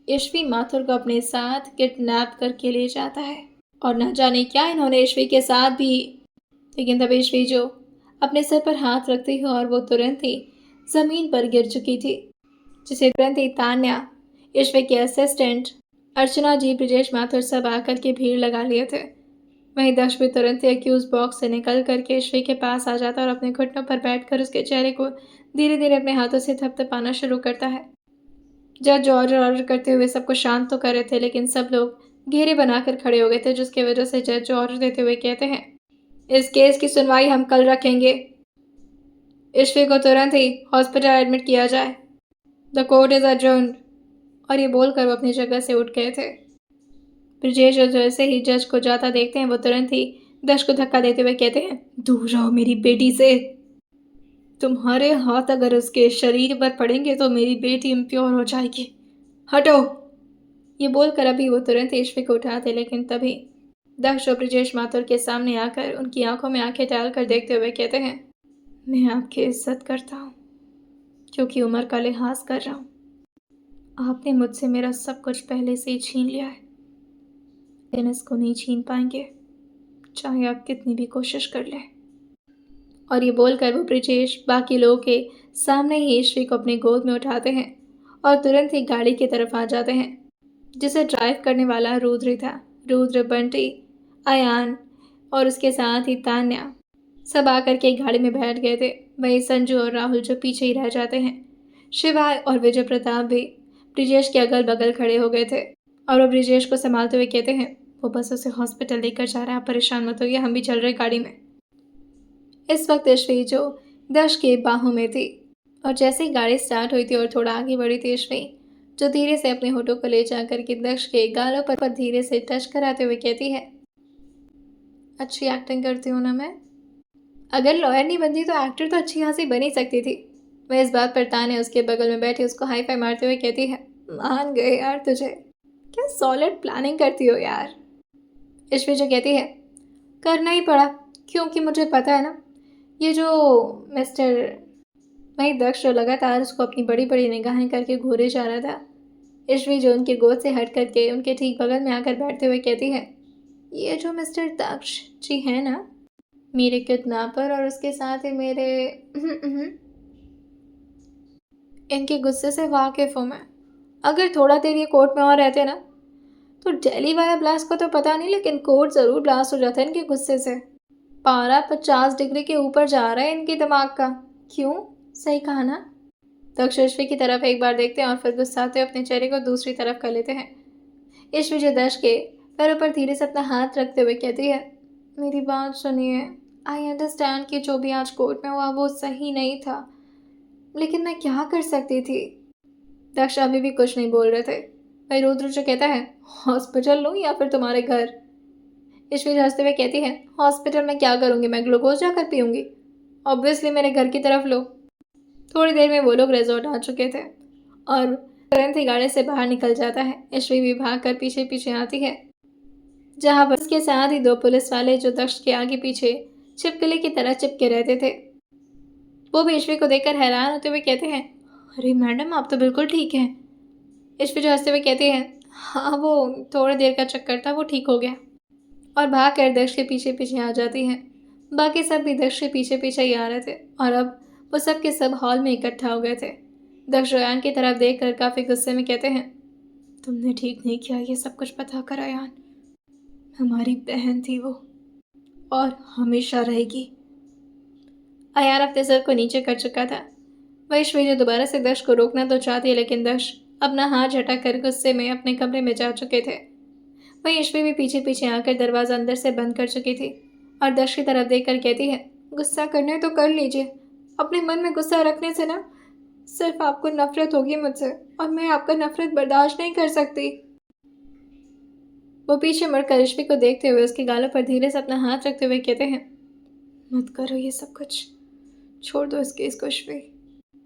ईश्वी माथुर को अपने साथ किडनैप करके ले जाता है। और न जाने क्या इन्होंने ईश्वी के साथ भी, लेकिन तब ईश्वी जो अपने सिर पर हाथ रखती है और वो तुरंत ही ज़मीन पर गिर चुकी थी, जिसे तुरंत ही तान्या, ईश्वी के असिस्टेंट अर्चना जी, ब्रजेश माथुर सब आकर के भीड़ लगा लिए थे। वहीं दक्ष भी तुरंत ही एक्यूज बॉक्स से निकल करके ईश्वी के पास आ जाता और अपने घुटनों पर बैठकर उसके चेहरे को धीरे धीरे अपने हाथों से थपथपाना शुरू करता है। जज ऑर्डर करते हुए सबको शांत तो कर रहे थे, लेकिन सब लोग घेरे बनाकर खड़े हो गए थे, जिसकी वजह से जज ऑर्डर देते हुए कहते हैं, इस केस की सुनवाई हम कल रखेंगे। ईश्वी को तुरंत ही हॉस्पिटल एडमिट किया जाए। The court is adjourned. और ये बोलकर वो अपनी जगह से उठ गए थे। ब्रजेश जैसे ही जज को जाता देखते हैं, वो तुरंत ही दक्ष को धक्का देते हुए कहते हैं, दूर रहो मेरी बेटी से। तुम्हारे हाथ अगर उसके शरीर पर पड़ेंगे तो मेरी बेटी इम्प्योर हो जाएगी। हटो। ये बोलकर अभी वो तुरंत ईश्वी को उठाते, लेकिन तभी दक्ष और ब्रजेश माथुर के सामने आकर उनकी आंखों में आंखें डालकर देखते हुए कहते हैं, मैं आपकी इज्जत करता हूँ क्योंकि उम्र का लिहाज कर रहा हूँ। आपने मुझसे मेरा सब कुछ पहले से ही छीन लिया है, लेकिन इसको नहीं छीन पाएंगे चाहे आप कितनी भी कोशिश कर लें। और ये बोलकर वो ब्रजेश बाकी लोगों के सामने ही ईश्वी को अपनी गोद में उठाते हैं और तुरंत ही गाड़ी की तरफ आ जाते हैं, जिसे ड्राइव करने वाला रुद्र था। रुद्र, बंटी, अयान और उसके साथ ही तान्या सब आकर के गाड़ी में बैठ गए थे। वहीं संजू और राहुल जो पीछे ही रह जाते हैं। शिवा और विजय प्रताप भी ब्रिजेश के अगल बगल खड़े हो गए थे और वो ब्रिजेश को संभालते हुए कहते हैं, वो बस उसे हॉस्पिटल लेकर जा रहा है, आप परेशान मत होइए, हम भी चल रहे गाड़ी में। इस वक्त ईश्वी जो दक्ष के बाहों में थी और जैसे ही गाड़ी स्टार्ट हुई थी और थोड़ा आगे बढ़ी थी अश्वी, जो धीरे से अपने होठों को ले जाकर के दक्ष के गालों पर धीरे से टच कराते हुए कहती है, अच्छी एक्टिंग करती हूँ ना मैं? अगर लॉयर नहीं बनती तो एक्टर तो अच्छी खासी बन ही सकती थी। वह इस बात पर ताने उसके बगल में बैठी उसको हाई फाई मारते हुए कहती है, मान गए यार तुझे, क्या सॉलिड प्लानिंग करती हो यार। ईश्वी जो कहती है, करना ही पड़ा क्योंकि मुझे पता है ना, ये जो मिस्टर वही दक्ष जो लगातार उसको अपनी बड़ी बड़ी निगाहें करके घूरे जा रहा था। ईश्वी जो उनकी गोद से हट करके उनके ठीक बगल में आकर बैठते हुए कहती है, ये जो मिस्टर दक्ष जी है ना, मेरे किडनैपर और उसके साथ ही मेरे इनके गुस्से से वाकिफ हूँ मैं। अगर थोड़ा देर ये कोर्ट में और रहते ना तो दिल्ली वाला ब्लास्ट को तो पता नहीं, लेकिन कोर्ट ज़रूर ब्लास्ट हो जाता है इनके गुस्से से। पारा 50 डिग्री के ऊपर जा रहा है इनके दिमाग का। क्यों? सही कहा ना? दक्ष ईश्वी की तरफ एक बार देखते हैं और फिर गुस्साते हुए अपने चेहरे को दूसरी तरफ कर लेते हैं। ईश्वी जो दक्ष के पैरों पर धीरे से अपना हाथ रखते हुए कहती है, मेरी बात सुनिए, आई अंडरस्टैंड कि जो भी आज कोर्ट में हुआ वो सही नहीं था, लेकिन मैं क्या कर सकती थी? दक्ष अभी भी कुछ नहीं बोल रहे थे। भाई रुद्र जो कहता है, हॉस्पिटल लूँ या फिर तुम्हारे घर? ईश्वी हंसते हुए कहती है, हॉस्पिटल में क्या करूँगी, मैं ग्लूकोज जाकर पीऊँगी? ऑब्वियसली मेरे घर की तरफ लो। थोड़ी देर में वो लोग रिजॉर्ट आ चुके थे और तुरंत ही गाड़ी से बाहर निकल जाता है। ईश्वी भी भाग कर पीछे पीछे आती है, जहाँ बस के साथ ही 2 पुलिस वाले जो दक्ष के आगे पीछे छिपकली की तरह चिपके रहते थे, वो भी ईश्वी को देखकर हैरान होते हुए कहते हैं, अरे मैडम आप तो बिल्कुल ठीक हैं। ईश्वी जो हंसते हुए कहते हैं, हाँ वो थोड़ी देर का चक्कर था, वो ठीक हो गया। और भाग कर दक्ष के पीछे पीछे आ जाती हैं। बाकी सब भी दक्ष के पीछे पीछे ही आ रहे थे और अब वो सब के सब हॉल में इकट्ठा हो गए थे। दक्ष रयान की तरफ देखकर काफ़ी गुस्से में कहते हैं, तुमने ठीक नहीं किया ये सब पता पता कर रयान। हमारी बहन थी वो और हमेशा रहेगी। अयान अपने सर को नीचे कर चुका था। वैश्वी दोबारा से दक्ष को रोकना तो चाहती है, लेकिन दक्ष अपना हाथ झटक गुस्से में अपने कमरे में जा चुके थे। वहीं ईश्वी भी पीछे पीछे आकर दरवाजा अंदर से बंद कर चुकी थी और दक्ष की तरफ देखकर कहती है, गुस्सा करना है तो कर लीजिए, अपने मन में गुस्सा रखने से ना सिर्फ आपको नफरत होगी मुझसे और मैं आपका नफरत बर्दाश्त नहीं कर सकती। वो पीछे मुड़कर ईश्वी को देखते हुए उसके गालों पर धीरे से अपना हाथ रखते हुए कहते हैं, मत करो ये सब कुछ, छोड़ दो इस केस को ईश्वी,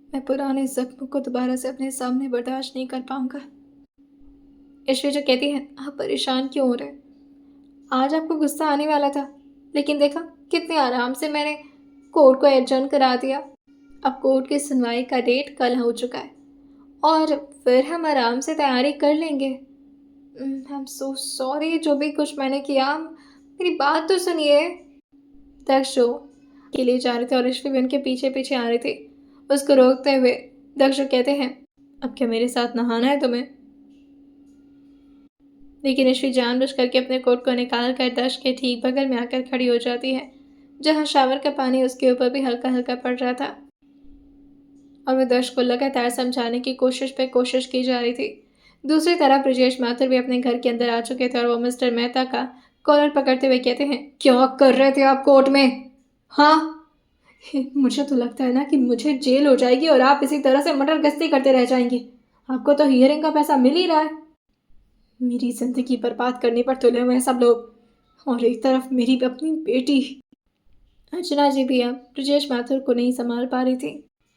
मैं पुराने जख्म को दोबारा से अपने सामने बर्दाश्त नहीं कर पाऊंगा। ईश्वी जो कहती है, आप परेशान क्यों हो रहे? आज आपको गुस्सा आने वाला था, लेकिन देखा कितने आराम से मैंने कोर्ट को एडजर्न करा दिया। अब कोर्ट की सुनवाई का डेट कल हो चुका है और फिर हम आराम से तैयारी कर लेंगे। आई एम सो सॉरी जो भी कुछ मैंने किया, मेरी बात तो सुनिए। दक्ष के लिए जा रहे थे और ईश्वी भी उनके पीछे पीछे आ रही थी। उसको रोकते हुए दक्ष कहते हैं, अब क्या मेरे साथ नहाना है तुम्हें? लेकिन ईश्वी जानबूझ करके अपने कोट को निकाल कर दक्ष के ठीक बगल में आकर खड़ी हो जाती है, जहाँ शावर का पानी उसके ऊपर भी हल्का हल्का पड़ रहा था और वह दक्ष को लगातार समझाने की कोशिश की जा रही थी। दूसरी तरफ ब्रजेश माथुर भी अपने घर के अंदर आ चुके थे और वो मिस्टर मेहता का कॉलर पकड़ते हुए कहते हैं, क्या कर रहे थे आप कोर्ट में? हाँ, मुझे तो लगता है ना कि मुझे जेल हो जाएगी और आप इसी तरह से मटर गश्ती करते रह जाएंगे। आपको तो हियरिंग का पैसा मिल ही रहा है। मेरी जिंदगी बर्बाद करने पर तुले हुए हैं सब लोग और एक तरफ मेरी अपनी बेटी। अर्चना जी भी अब ब्रजेश माथुर को नहीं संभाल पा रही थी।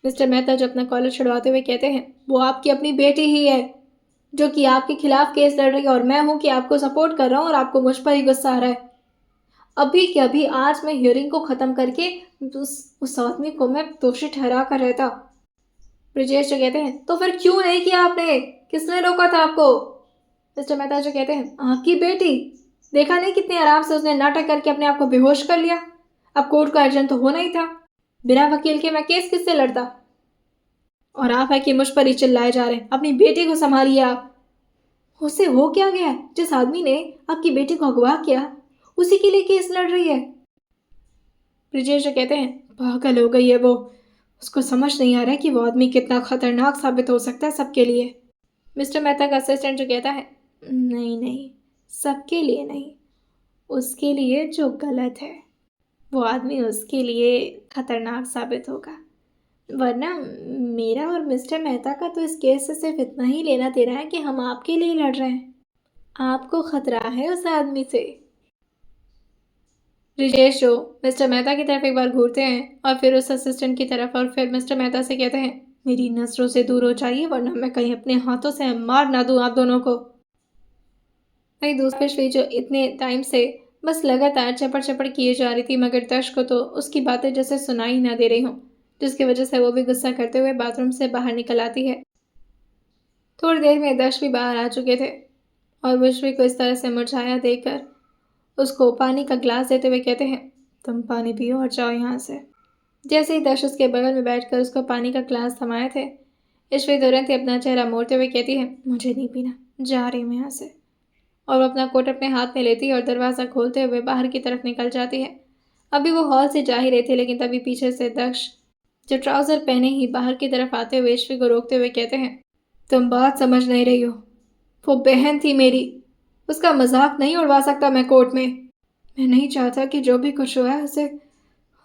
मिस्टर मेहता जो अपना कॉलर छुड़वाते हुए कहते हैं, वो आपकी अपनी बेटी ही है जो कि आपके खिलाफ केस लड़ रही है और मैं हूं कि आपको सपोर्ट कर रहा हूं और आपको मुझ पर ही गुस्सा आ रहा है। अभी के अभी आज मैं हियरिंग को ख़त्म करके उस आदमी को मैं दोषी ठहरा कर रहता। ब्रजेश जो कहते हैं, तो फिर क्यों नहीं किया आपने? किसने रोका था आपको? मिस्टर मेहता जो कहते हैं, आपकी बेटी, देखा नहीं कितने आराम से उसने नाटक करके अपने आप को बेहोश कर लिया। अब कोर्ट का अर्जन तो होना ही था, बिना वकील के मैं केस किससे लड़ता? और आप है कि मुझ पर ही चिल्लाए जा रहे हैं। अपनी बेटी को संभालिए आप। उसे हो क्या गया? जिस आदमी ने आपकी बेटी को अगवा किया उसी के लिए केस लड़ रही है। ब्रजेश जो कहते हैं, पागल हो गई है वो, उसको समझ नहीं आ रहा है कि वो आदमी कितना खतरनाक साबित हो सकता है सबके लिए। मिस्टर मेहता का असिस्टेंट जो कहता है, नहीं नहीं, सबके लिए नहीं, उसके लिए जो गलत है वो आदमी उसके लिए खतरनाक साबित होगा। वरना मेरा और मिस्टर मेहता का तो इस केस से सिर्फ इतना ही लेना देना है कि हम आपके लिए लड़ रहे हैं। आपको खतरा है उस आदमी से। ब्रिजेश जो मिस्टर मेहता की तरफ एक बार घूरते हैं और फिर उस असिस्टेंट की तरफ और फिर मिस्टर मेहता से कहते हैं, मेरी नजरों से दूर हो जाइए वरना मैं कहीं अपने हाथों से मार ना दूं आप दोनों को। वहीं दूसरी श्री जो इतने टाइम से बस लगातार चपड़ चपड़ किए जा रही थी मगर दर्श को तो उसकी बातें जैसे सुनाई ना दे रही हों, जिसकी वजह से वो भी गुस्सा करते हुए बाथरूम से बाहर निकल आती है। थोड़ी देर में दर्श भी बाहर आ चुके थे और विश्वी को इस तरह से मुरझाया देखकर उसको पानी का ग्लास देते हुए कहते हैं, तुम पानी पियो और जाओ यहाँ से। जैसे ही दर्श उसके बगल में बैठकर उसको पानी का ग्लास थमाए थे, ईश्वरी तुरंत ही अपना चेहरा मोड़ते हुए कहती है, मुझे नहीं पीना, जा रही हूँ यहाँ से। और वो अपना कोट अपने हाथ में लेती है और दरवाज़ा खोलते हुए बाहर की तरफ निकल जाती है। अभी वो हॉल से जा ही रही थी लेकिन तभी पीछे से दक्ष जो ट्राउज़र पहने ही बाहर की तरफ आते हुए ईश्वरी को रोकते हुए कहते हैं, तुम बात समझ नहीं रही हो। वो बहन थी मेरी, उसका मजाक नहीं उड़वा सकता मैं कोर्ट में। मैं नहीं चाहता कि जो भी कुछ हुआ है उसे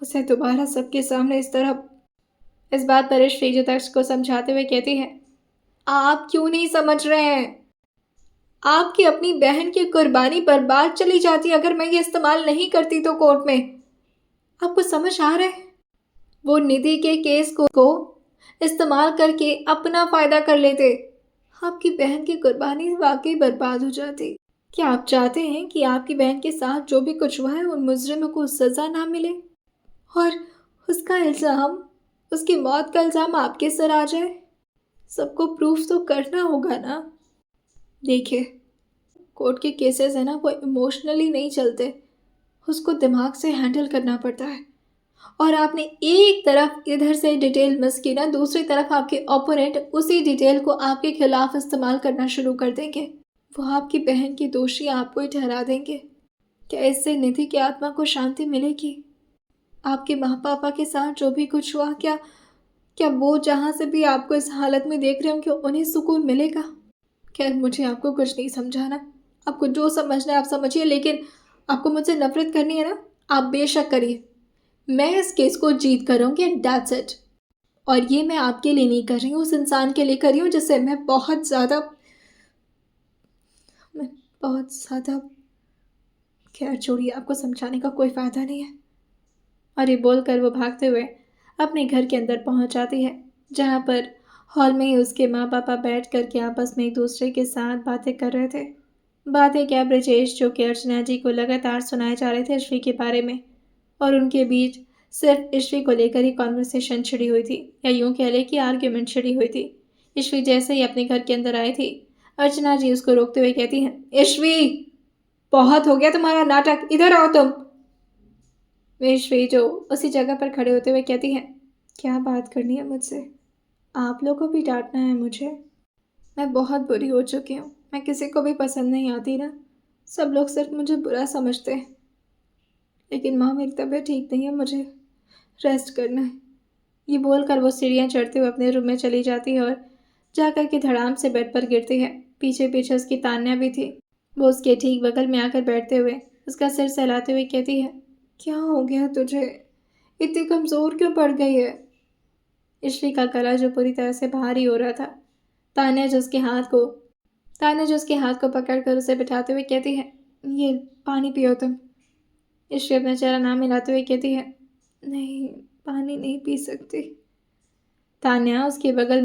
उसे दोबारा सबके सामने इस तरह। इस बात पर ईश्वरी दक्ष को समझाते हुए कहती है, आप क्यों नहीं समझ रहे हैं? आपकी अपनी बहन की कुर्बानी बर्बाद चली जाती अगर मैं ये इस्तेमाल नहीं करती तो कोर्ट में। आपको समझ आ रहा है? वो निधि के केस को इस्तेमाल करके अपना फायदा कर लेते। आपकी बहन की कुर्बानी वाकई बर्बाद हो जाती। क्या आप चाहते हैं कि आपकी बहन के साथ जो भी कुछ हुआ है उन मुजरिमों को सजा ना मिले और उसका इल्ज़ाम, उसकी मौत का इल्ज़ाम आपके सर आ जाए? सबको प्रूफ तो करना होगा ना। देखिए, कोर्ट के केसेस है ना, वो इमोशनली नहीं चलते, उसको दिमाग से हैंडल करना पड़ता है। और आपने एक तरफ इधर से डिटेल मिस की ना, दूसरी तरफ आपके ओपोनेंट उसी डिटेल को आपके खिलाफ इस्तेमाल करना शुरू कर देंगे। वो आपकी बहन की दोषी आपको ही ठहरा देंगे। क्या इससे निधि की आत्मा को शांति मिलेगी? आपके माँ पापा के साथ जो भी कुछ हुआ, क्या क्या वो जहाँ से भी आपको इस हालत में देख रहे हो, क्या उन्हें सुकून मिलेगा? खैर, मुझे आपको कुछ नहीं समझाना। आपको जो समझना है आप समझिए, लेकिन आपको मुझसे नफरत करनी है ना, आप बेशक करिए। मैं इस केस को जीत कर रहूँगी एंड दैट्स इट। और ये मैं आपके लिए नहीं कर रही हूँ, उस इंसान के लिए कर रही हूँ जिससे मैं बहुत ज़्यादा। खैर छोड़िए, आपको समझाने का कोई फ़ायदा नहीं है। और ये बोलकर वो भागते हुए अपने घर के अंदर पहुंच जाती है, जहाँ पर हॉल में ही उसके माँ पापा बैठ कर के आपस में एक दूसरे के साथ बातें कर रहे थे। बातें क्या, ब्रजेश जो कि अर्चना जी को लगातार सुनाए जा रहे थे ईश्वी के बारे में, और उनके बीच सिर्फ ईश्वी को लेकर ही कॉन्वर्सेशन छिड़ी हुई थी, या यूं कह ले कि आर्ग्यूमेंट छिड़ी हुई थी। ईश्वी जैसे ही अपने घर के अंदर आई थी, अर्चना जी उसको रोकते हुए कहती हैं, ईश्वी, बहुत हो गया तुम्हारा नाटक, इधर आओ तुम। ईश्वी जो उसी जगह पर खड़े होते हुए कहती हैं, क्या बात करनी है मुझसे? आप लोग को भी डांटना है मुझे? मैं बहुत बुरी हो चुकी हूँ, मैं किसी को भी पसंद नहीं आती ना, सब लोग सिर्फ मुझे बुरा समझते हैं। लेकिन माँ, मेरी तबीयत ठीक नहीं है, मुझे रेस्ट करना है। ये बोलकर वो सीढ़ियाँ चढ़ते हुए अपने रूम में चली जाती है और जाकर के धड़ाम से बेड पर गिरती है। पीछे पीछे उसकी तान्या भी थी। वो उसके ठीक बगल में आकर बैठते हुए उसका सिर सहलाते हुए कहती है, क्या हो गया तुझे? इतनी कमज़ोर क्यों पड़ गई है? ईश्वी का गला जो पूरी तरह से भारी हो रहा था, तान्या जो उसके हाथ को तान्या जो उसके हाथ को पकड़कर उसे बिठाते हुए कहती है, ये पानी पियो तुम। ईश्वी अपना चेहरा ना मिलाते हुए कहती है, नहीं, पानी नहीं पी सकती। तान्या उसके बगल